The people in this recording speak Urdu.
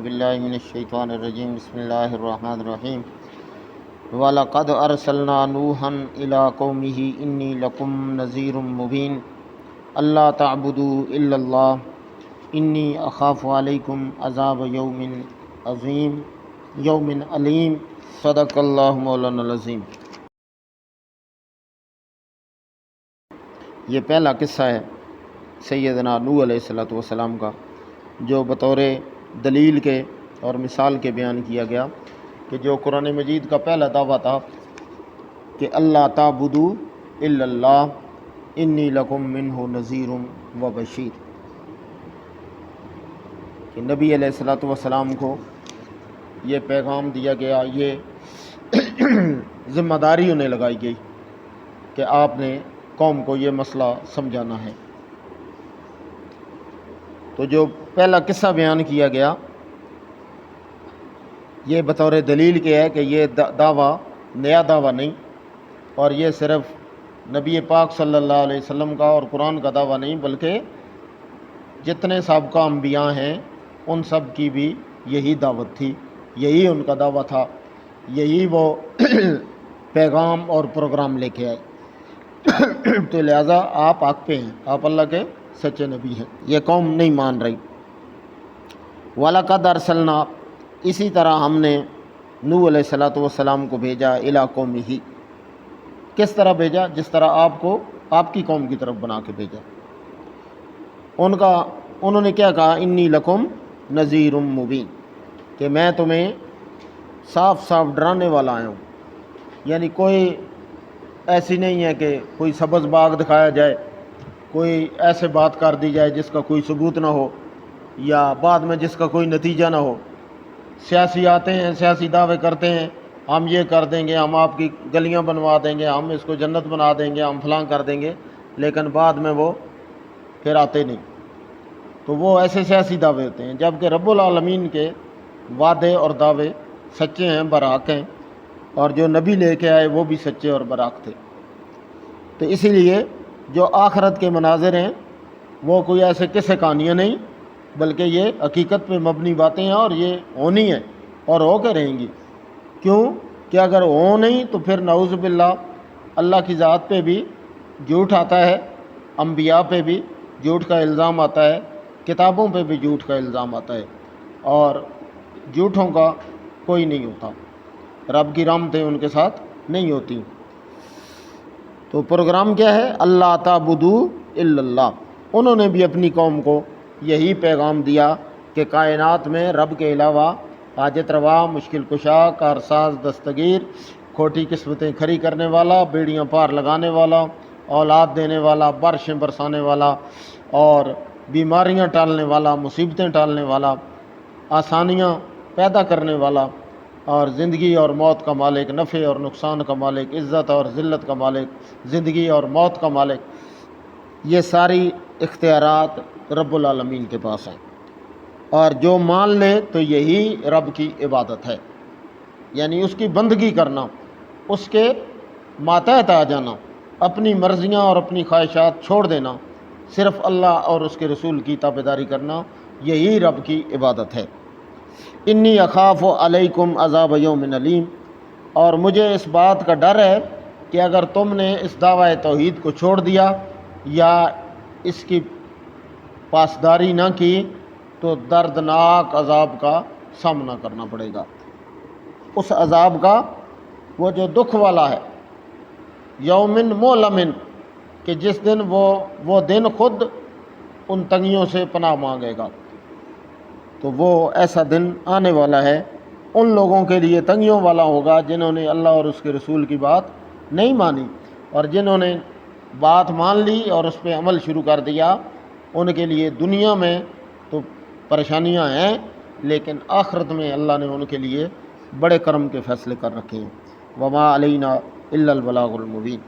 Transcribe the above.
باللہ من الشیطان الرجیم بسم اللہ الرحمن الرحیم وَلَقَدْ أَرْسَلْنَا نُوحًا إِلَىٰ قَوْمِهِ إِنِّي لَكُمْ نَذِيرٌ مُّبِينٌ أَلَّا تَعْبُدُوا إِلَّا اللَّهَ إِنِّي أَخَافُ عَلَيْكُمْ عَذَابَ يَوْمٍ عَظِيمٍ یوم علیم صدق اللہ مولانا العظیم۔ یہ پہلا قصہ ہے سیدنا نوح علیہ السلام کا، جو بطور دلیل کے اور مثال کے بیان کیا گیا کہ جو قرآن مجید کا پہلا دعویٰ تھا کہ اللہ تعبدوا الا اللہ انی لکم منہ نذیر و بشیر، کہ نبی علیہ السلام کو یہ پیغام دیا گیا، یہ ذمہ داری انہیں لگائی گئی کہ آپ نے قوم کو یہ مسئلہ سمجھانا ہے۔ تو جو پہلا قصہ بیان کیا گیا یہ بطور دلیل کے ہے کہ یہ دعویٰ نیا دعویٰ نہیں، اور یہ صرف نبی پاک صلی اللہ علیہ وسلم کا اور قرآن کا دعویٰ نہیں، بلکہ جتنے سابقہ انبیاء ہیں ان سب کی بھی یہی دعوت تھی، یہی ان کا دعویٰ تھا، یہی وہ پیغام اور پروگرام لے کے آئے۔ تو لہٰذا آپ حق پہ ہیں، آپ اللہ کے سچے نبی ہیں، یہ قوم نہیں مان رہی۔ وَلَقَدْ أَرْسَلْنَا، اسی طرح ہم نے نوح علیہ السلام کو بھیجا اِلیٰ قومہ، کس طرح بھیجا؟ جس طرح آپ کو آپ کی قوم کی طرف بنا کے بھیجا۔ انہوں نے کیا کہا؟ انی لکم نذیر مبین، کہ میں تمہیں صاف صاف ڈرانے والا آیا ہوں۔ یعنی کوئی ایسی نہیں ہے کہ کوئی سبز باغ دکھایا جائے، کوئی ایسے بات کر دی جائے جس کا کوئی ثبوت نہ ہو، یا بعد میں جس کا کوئی نتیجہ نہ ہو۔ سیاسی آتے ہیں، سیاسی دعوے کرتے ہیں، ہم یہ کر دیں گے، ہم آپ کی گلیاں بنوا دیں گے، ہم اس کو جنت بنا دیں گے، ہم فلاں کر دیں گے، لیکن بعد میں وہ پھر آتے نہیں۔ تو وہ ایسے سیاسی دعوے ہوتے ہیں، جبکہ رب العالمین کے وعدے اور دعوے سچے ہیں، برحق ہیں، اور جو نبی لے کے آئے وہ بھی سچے اور برحق تھے۔ تو اسی لیے جو آخرت کے مناظر ہیں وہ کوئی ایسے قصے کہانیاں نہیں، بلکہ یہ حقیقت پہ مبنی باتیں ہیں، اور یہ ہونی ہیں اور ہو کے رہیں گی۔ کیوں کہ اگر ہو نہیں تو پھر نعوذ باللہ اللہ کی ذات پہ بھی جھوٹ آتا ہے، انبیاء پہ بھی جھوٹ کا الزام آتا ہے، کتابوں پہ بھی جھوٹ کا الزام آتا ہے، اور جھوٹوں کا کوئی نہیں ہوتا، رب کی رحمتیں ان کے ساتھ نہیں ہوتی۔ تو پروگرام کیا ہے؟ اللہ تعبدوا الا اللہ۔ انہوں نے بھی اپنی قوم کو یہی پیغام دیا کہ کائنات میں رب کے علاوہ حاجت روا، مشکل کشا، کارساز، دستگیر، کھوٹی قسمتیں کھری کرنے والا، بیڑیاں پار لگانے والا، اولاد دینے والا، بارشیں برسانے والا، اور بیماریاں ٹالنے والا، مصیبتیں ٹالنے والا، آسانیاں پیدا کرنے والا، اور زندگی اور موت کا مالک، نفع اور نقصان کا مالک، عزت اور ذلت کا مالک، زندگی اور موت کا مالک، یہ ساری اختیارات رب العالمین کے پاس ہیں۔ اور جو مان لے تو یہی رب کی عبادت ہے، یعنی اس کی بندگی کرنا، اس کے ماتحت آ جانا، اپنی مرضیاں اور اپنی خواہشات چھوڑ دینا، صرف اللہ اور اس کے رسول کی تابعداری کرنا، یہی رب کی عبادت ہے۔ انی اخاف علیکم عذاب یوم علیم، اور مجھے اس بات کا ڈر ہے کہ اگر تم نے اس دعوی توحید کو چھوڑ دیا یا اس کی پاسداری نہ کی تو دردناک عذاب کا سامنا کرنا پڑے گا۔ اس عذاب کا وہ جو دکھ والا ہے، یومن مؤلمن، کہ جس دن وہ دن خود ان تنگیوں سے پناہ مانگے گا۔ تو وہ ایسا دن آنے والا ہے، ان لوگوں کے لیے تنگیوں والا ہوگا جنہوں نے اللہ اور اس کے رسول کی بات نہیں مانی، اور جنہوں نے بات مان لی اور اس پہ عمل شروع کر دیا، ان کے لیے دنیا میں تو پریشانیاں ہیں، لیکن آخرت میں اللہ نے ان کے لیے بڑے کرم کے فیصلے کر رکھے ہیں۔ وما علینا الا البلاغ المبین۔